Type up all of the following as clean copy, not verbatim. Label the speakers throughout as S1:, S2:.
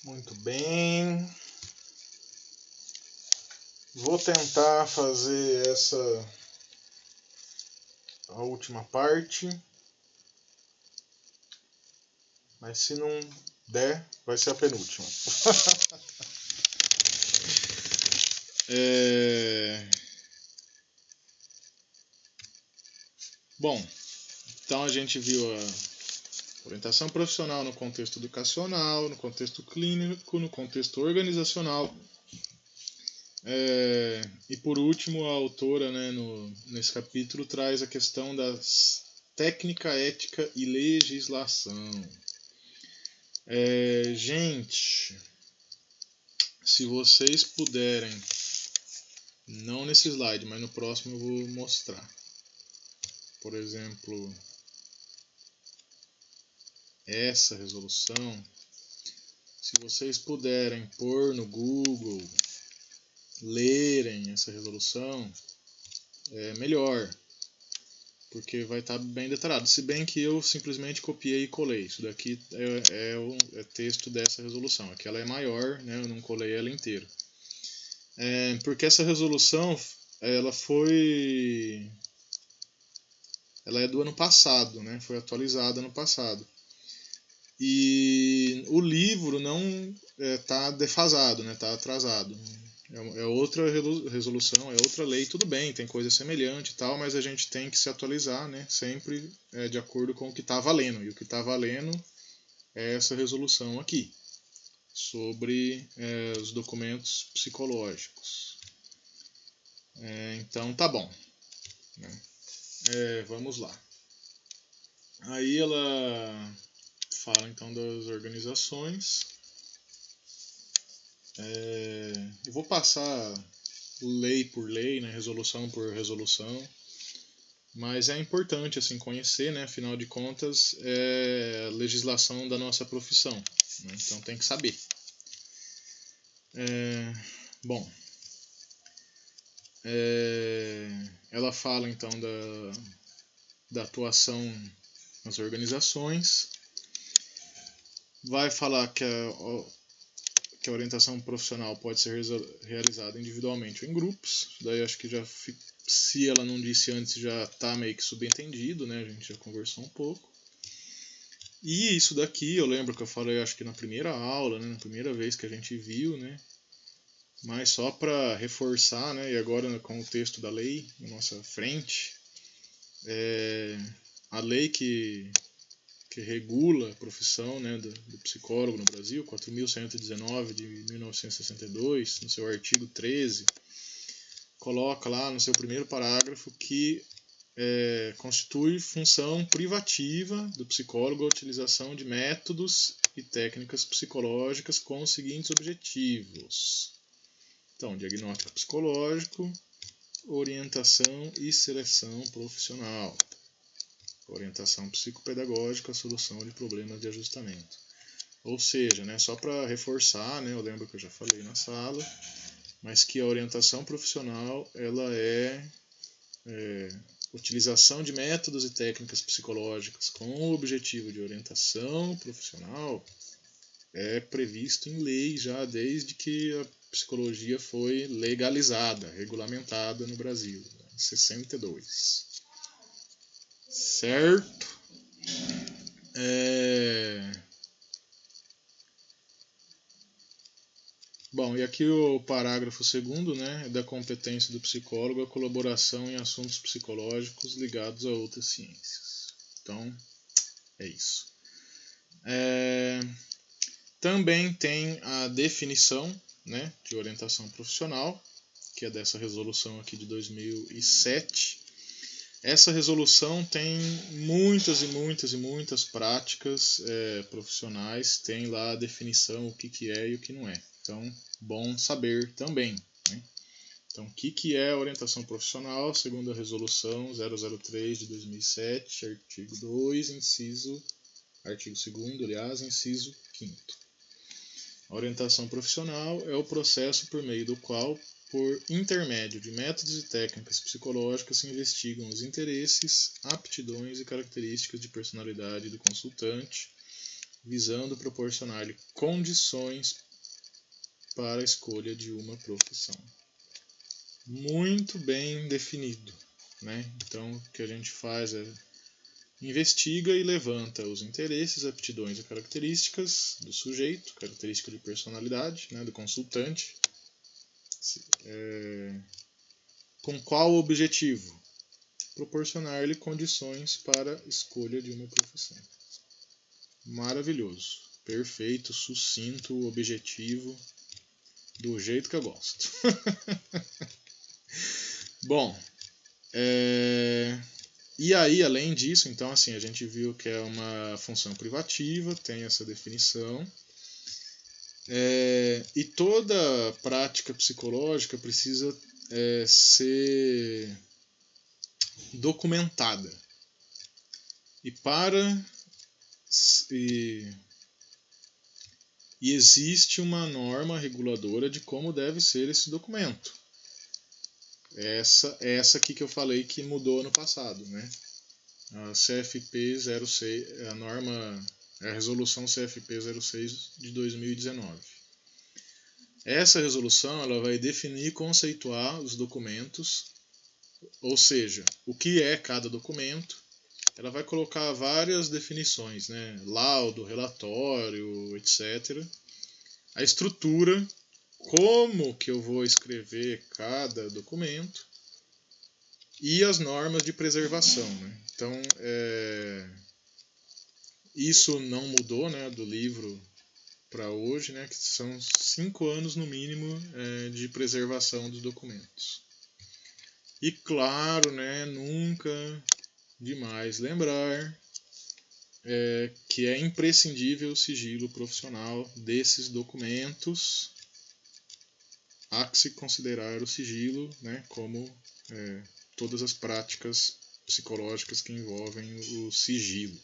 S1: Muito bem. Vou tentar fazer a última parte. Mas se não der, vai ser a penúltima. Bom, então a gente viu a orientação profissional no contexto educacional, no contexto clínico, no contexto organizacional. E por último, a autora, né, nesse capítulo, traz a questão da técnica, ética e legislação. Gente, se vocês puderem, não nesse slide, mas no próximo eu vou mostrar. Por exemplo, essa resolução, se vocês puderem pôr no Google, lerem essa resolução, é melhor, porque vai estar bem detalhado. Se bem que eu simplesmente copiei e colei. Isso daqui é texto dessa resolução. Aqui ela é maior, né? Eu não colei ela inteira. Porque essa resolução, ela é do ano passado, né? Foi atualizada ano passado. E o livro não está defasado, né? Está atrasado. É outra resolução, é outra lei, tudo bem, tem coisa semelhante e tal, mas a gente tem que se atualizar, né? Sempre de acordo com o que está valendo. E o que está valendo é essa resolução aqui, sobre os documentos psicológicos. Então tá bom, né? Vamos lá. Aí ela fala então das organizações. Eu vou passar lei por lei, né, resolução por resolução, mas é importante assim conhecer, né, afinal de contas é a legislação da nossa profissão, né, então tem que saber. Bom, ela fala então da atuação nas organizações, vai falar que a orientação profissional pode ser realizada individualmente ou em grupos. Daí acho que se ela não disse antes, já está meio que subentendido, né? A gente já conversou um pouco. E isso daqui, eu lembro que eu falei, acho que na primeira aula, né? Na primeira vez que a gente viu, né? Mas só para reforçar, né? E agora com o texto da lei na nossa frente, a lei que regula a profissão, né, do psicólogo no Brasil, 4.119 de 1962, no seu artigo 13, coloca lá no seu primeiro parágrafo que constitui função privativa do psicólogo a utilização de métodos e técnicas psicológicas com os seguintes objetivos. Então, diagnóstico psicológico, orientação e seleção profissional. Orientação psicopedagógica, solução de problemas de ajustamento. Ou seja, né, só para reforçar, né, eu lembro que eu já falei na sala, mas que a orientação profissional ela é utilização de métodos e técnicas psicológicas com o objetivo de orientação profissional é previsto em lei já desde que a psicologia foi legalizada, regulamentada no Brasil, em 62. Certo? Bom, e aqui o parágrafo 2º, né, é da competência do psicólogo a colaboração em assuntos psicológicos ligados a outras ciências. Então, é isso. Também tem a definição, né, de orientação profissional, que é dessa resolução aqui de 2007. Essa resolução tem muitas e muitas e muitas práticas profissionais, tem lá a definição, o que é e o que não é. Então, bom saber também, né? Então, o que é orientação profissional, segundo a resolução 003 de 2007, artigo 2, artigo 2º, aliás, inciso 5º. A orientação profissional é o processo por meio do qual, por intermédio de métodos e técnicas psicológicas, se investigam os interesses, aptidões e características de personalidade do consultante, visando proporcionar-lhe condições para a escolha de uma profissão. Muito bem definido, né? Então, o que a gente faz é investiga e levanta os interesses, aptidões e características do sujeito, característica de personalidade, né, do consultante. Com qual objetivo? Proporcionar-lhe condições para a escolha de uma profissão. Maravilhoso, perfeito, sucinto, objetivo, do jeito que eu gosto. Bom, e aí, além disso, então, assim, a gente viu que é uma função privativa, tem essa definição. E toda prática psicológica precisa ser documentada. E existe uma norma reguladora de como deve ser esse documento. Essa aqui que eu falei que mudou ano passado, né? A CFP 06, a resolução CFP 06 de 2019. Essa resolução ela vai definir e conceituar os documentos, ou seja, o que é cada documento. Ela vai colocar várias definições, né? Laudo, relatório, etc. A estrutura, como que eu vou escrever cada documento e as normas de preservação, né? Então, isso não mudou, né, do livro para hoje, né, que são 5 anos no mínimo de preservação dos documentos. E claro, né, nunca demais lembrar que é imprescindível o sigilo profissional desses documentos. Há que se considerar o sigilo, né, como todas as práticas psicológicas que envolvem o sigilo.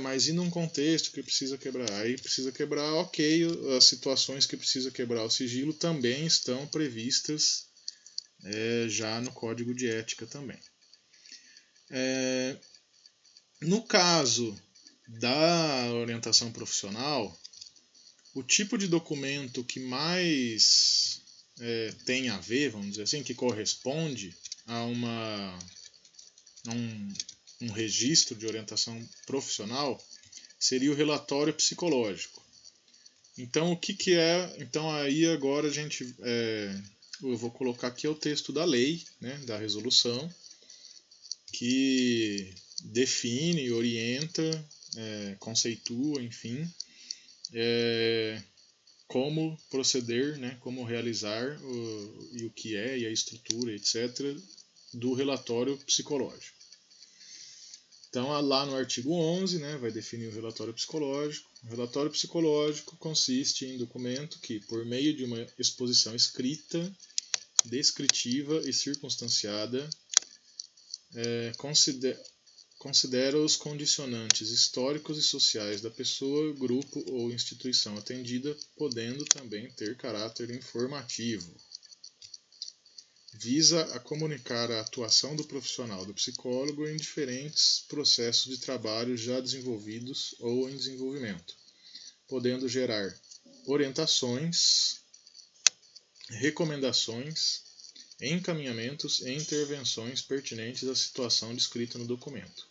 S1: Mas e num contexto que precisa quebrar? Aí precisa quebrar, ok, as situações que precisa quebrar o sigilo também estão previstas já no Código de Ética também. No caso da orientação profissional, o tipo de documento que mais tem a ver, vamos dizer assim, que corresponde a um registro de orientação profissional seria o relatório psicológico. Então, o que é? Então, aí agora a gente... eu vou colocar aqui o texto da lei, né, da resolução, que define, orienta, conceitua, enfim, como proceder, né, como realizar e o que é, e a estrutura, etc., do relatório psicológico. Então, lá no artigo 11, né, vai definir o relatório psicológico. O relatório psicológico consiste em documento que, por meio de uma exposição escrita, descritiva e circunstanciada, considera os condicionantes históricos e sociais da pessoa, grupo ou instituição atendida, podendo também ter caráter informativo. Visa a comunicar a atuação do profissional do psicólogo em diferentes processos de trabalho já desenvolvidos ou em desenvolvimento, podendo gerar orientações, recomendações, encaminhamentos e intervenções pertinentes à situação descrita no documento,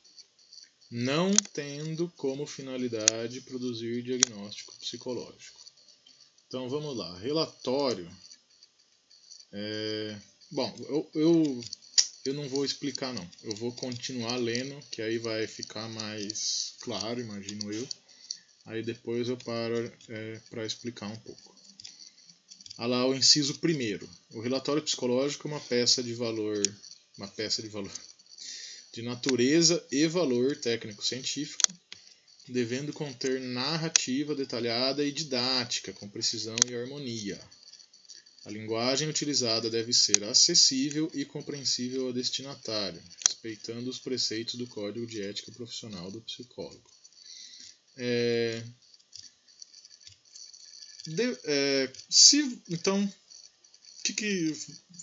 S1: não tendo como finalidade produzir diagnóstico psicológico. Então vamos lá, relatório. Bom, eu não vou explicar não, eu vou continuar lendo, que aí vai ficar mais claro, imagino eu. Aí depois eu paro para explicar um pouco. Lá o inciso 1º. O relatório psicológico é uma peça de valor de natureza e valor técnico-científico, devendo conter narrativa detalhada e didática, com precisão e harmonia. A linguagem utilizada deve ser acessível e compreensível ao destinatário, respeitando os preceitos do Código de Ética Profissional do Psicólogo. Então, o que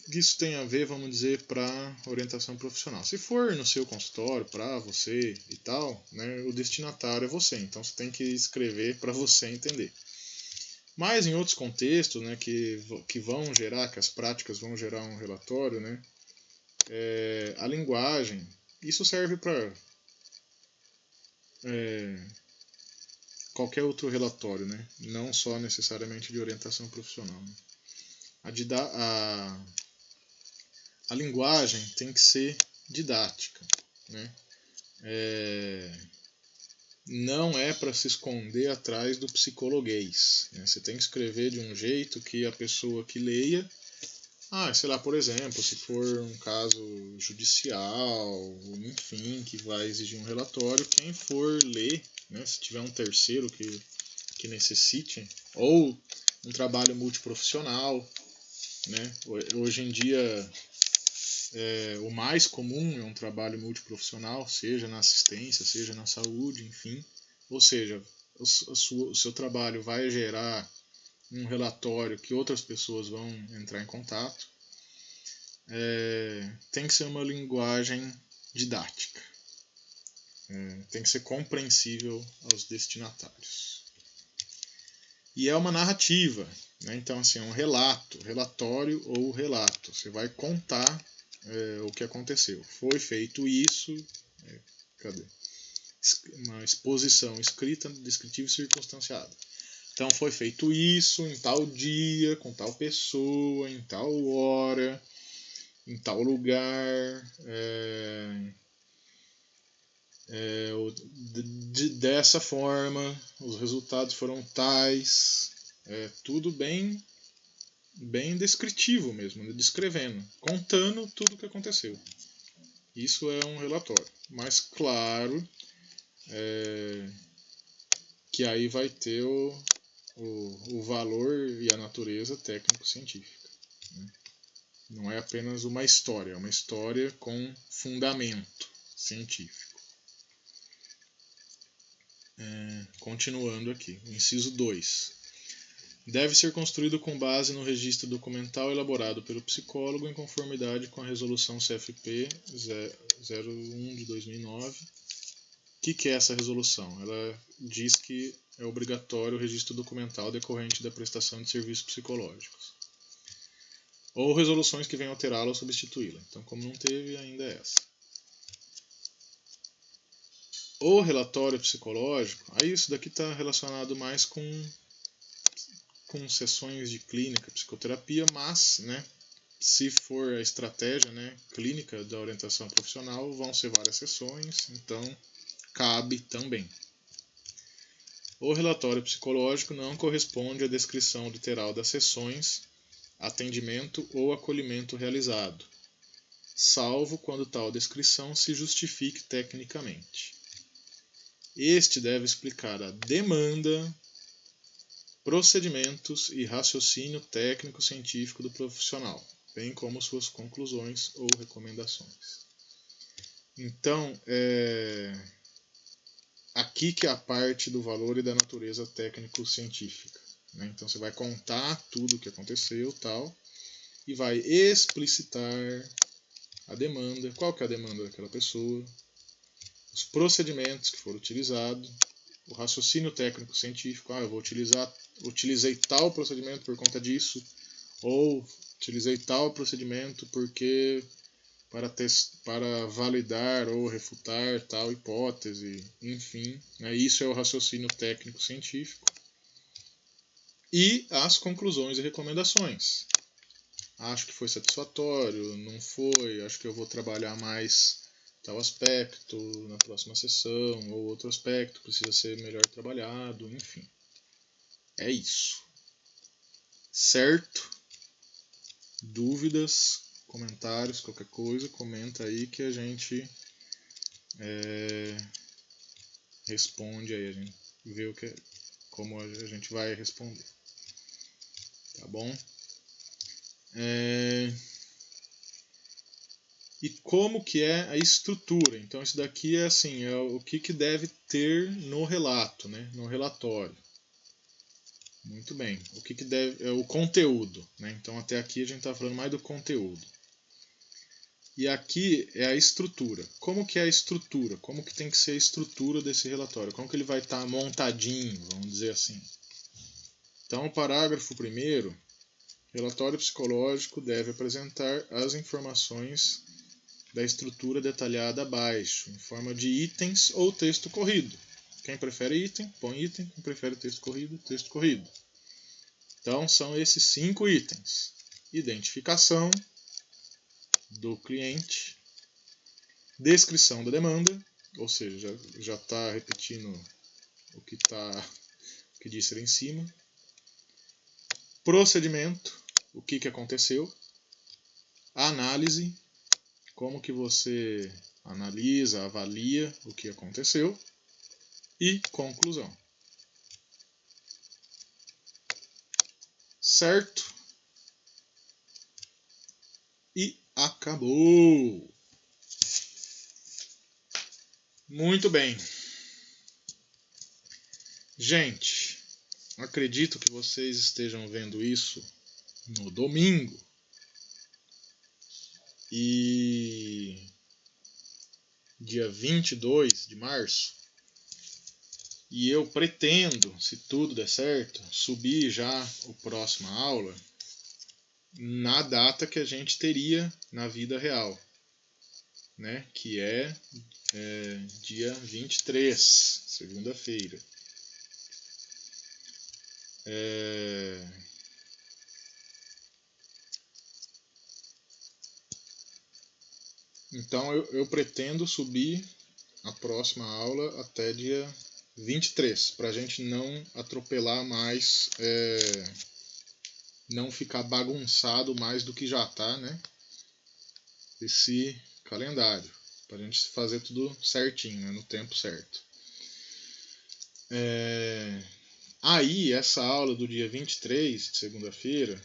S1: isso tem a ver, vamos dizer, para orientação profissional? Se for no seu consultório, para você e tal, né, o destinatário é você, então você tem que escrever para você entender. Mas em outros contextos, né, que vão gerar, que as práticas vão gerar um relatório, né, a linguagem, isso serve para qualquer outro relatório, né, não só necessariamente de orientação profissional. Né. A linguagem tem que ser didática, né? Não é para se esconder atrás do psicologuês. Né? Você tem que escrever de um jeito que a pessoa que leia, sei lá, por exemplo, se for um caso judicial, enfim, que vai exigir um relatório, quem for ler, né, se tiver um terceiro que necessite, ou um trabalho multiprofissional, né? Hoje em dia, o mais comum é um trabalho multiprofissional, seja na assistência, seja na saúde, enfim. Ou seja, o seu trabalho vai gerar um relatório que outras pessoas vão entrar em contato. Tem que ser uma linguagem didática. Tem que ser compreensível aos destinatários. E é uma narrativa, né? Então, assim, é um relatório ou relato. Você vai contar o que aconteceu. Foi feito isso, uma exposição escrita, descritiva e circunstanciada. Então, foi feito isso em tal dia, com tal pessoa, em tal hora, em tal lugar, dessa forma, os resultados foram tais, tudo bem descritivo mesmo, descrevendo, contando tudo o que aconteceu. Isso é um relatório. Mas claro que aí vai ter o valor e a natureza técnico-científica. Né? Não é apenas uma história, é uma história com fundamento científico. Continuando aqui, o inciso 2. Deve ser construído com base no registro documental elaborado pelo psicólogo em conformidade com a resolução CFP 01 de 2009. O que é essa resolução? Ela diz que é obrigatório o registro documental decorrente da prestação de serviços psicológicos. Ou resoluções que venham alterá-la ou substituí-la. Então, como não teve, ainda é essa. O relatório psicológico, aí isso daqui está relacionado mais com sessões de clínica, psicoterapia, mas, né, se for a estratégia, né, clínica da orientação profissional, vão ser várias sessões, então cabe também. O relatório psicológico não corresponde à descrição literal das sessões, atendimento ou acolhimento realizado, salvo quando tal descrição se justifique tecnicamente. Este deve explicar a demanda, procedimentos e raciocínio técnico-científico do profissional, bem como suas conclusões ou recomendações. Então, aqui que é a parte do valor e da natureza técnico-científica. Né? Então, você vai contar tudo o que aconteceu tal, e vai explicitar a demanda, qual que é a demanda daquela pessoa, os procedimentos que foram utilizados, o raciocínio técnico-científico, eu utilizei tal procedimento por conta disso, ou utilizei tal procedimento porque para validar ou refutar tal hipótese, enfim, isso é o raciocínio técnico-científico. E as conclusões e recomendações. Acho que foi satisfatório, não foi, acho que eu vou trabalhar mais tal aspecto na próxima sessão, ou outro aspecto precisa ser melhor trabalhado, enfim. É isso. Certo? Dúvidas, comentários, qualquer coisa, comenta aí que a gente responde aí, a gente vê como a gente vai responder. Tá bom? E como que é a estrutura? Então isso daqui é assim, é o que deve ter no relato, né? No relatório. Muito bem. O que deve... é o conteúdo, né? Então até aqui a gente está falando mais do conteúdo. E aqui é a estrutura. Como que é a estrutura? Como que tem que ser a estrutura desse relatório? Como que ele vai estar montadinho, vamos dizer assim. Então, o parágrafo 1º, relatório psicológico deve apresentar as informações da estrutura detalhada abaixo, em forma de itens ou texto corrido. Quem prefere item, põe item. Quem prefere texto corrido, texto corrido. Então, são esses 5 itens. Identificação do cliente, descrição da demanda, ou seja, já está repetindo o que disse ali em cima. Procedimento, o que aconteceu. Análise, como que você analisa, avalia o que aconteceu. E conclusão. Certo? E acabou! Muito bem. Gente, acredito que vocês estejam vendo isso no domingo. E dia 22 de março. E eu pretendo, se tudo der certo, subir já a próxima aula na data que a gente teria na vida real, né? Que é dia 23, segunda-feira. Então eu pretendo subir a próxima aula até dia 23, para a gente não atropelar mais, não ficar bagunçado mais do que já está, né? Esse calendário, para a gente fazer tudo certinho, né? No tempo certo. Aí, essa aula do dia 23, de segunda-feira,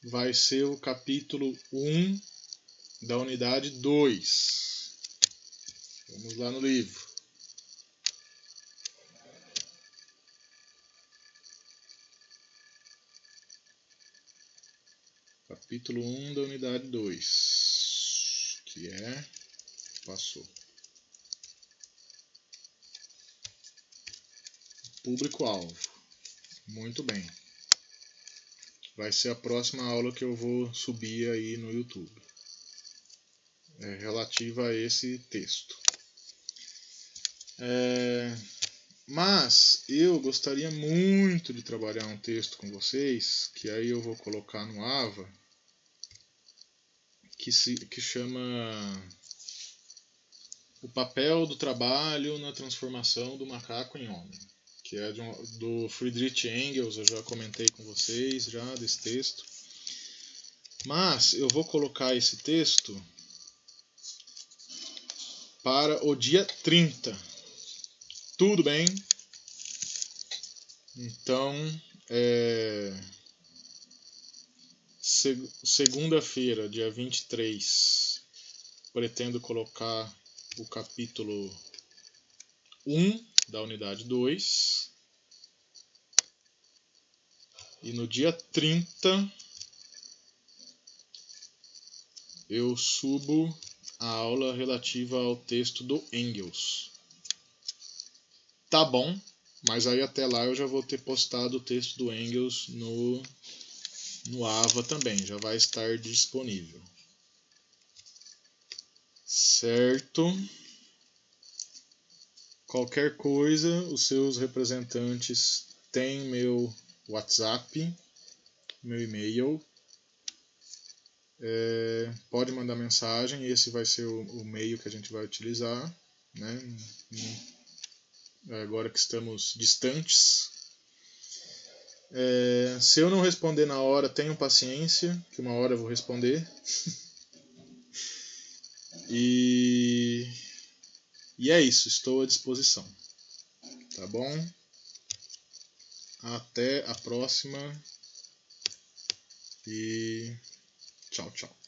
S1: vai ser o capítulo 1 da unidade 2. Vamos lá no livro. Capítulo 1 da unidade 2, que é... Passou. Público-alvo. Muito bem. Vai ser a próxima aula que eu vou subir aí no YouTube. Relativa a esse texto. Mas eu gostaria muito de trabalhar um texto com vocês, que aí eu vou colocar no AVA, que chama O Papel do Trabalho na Transformação do Macaco em Homem, que é do Friedrich Engels. Eu já comentei com vocês já desse texto. Mas eu vou colocar esse texto para o dia 30. Tudo bem? Então, segunda-feira, dia 23, pretendo colocar o capítulo 1 da unidade 2. E no dia 30, eu subo a aula relativa ao texto do Engels. Tá bom, mas aí até lá eu já vou ter postado o texto do Engels no AVA também, já vai estar disponível. Certo? Qualquer coisa, os seus representantes têm meu WhatsApp, meu e-mail. Pode mandar mensagem, esse vai ser o meio que a gente vai utilizar, né? Agora que estamos distantes. Se eu não responder na hora, tenham paciência, que uma hora eu vou responder. E é isso, estou à disposição. Tá bom? Até a próxima. E tchau, tchau.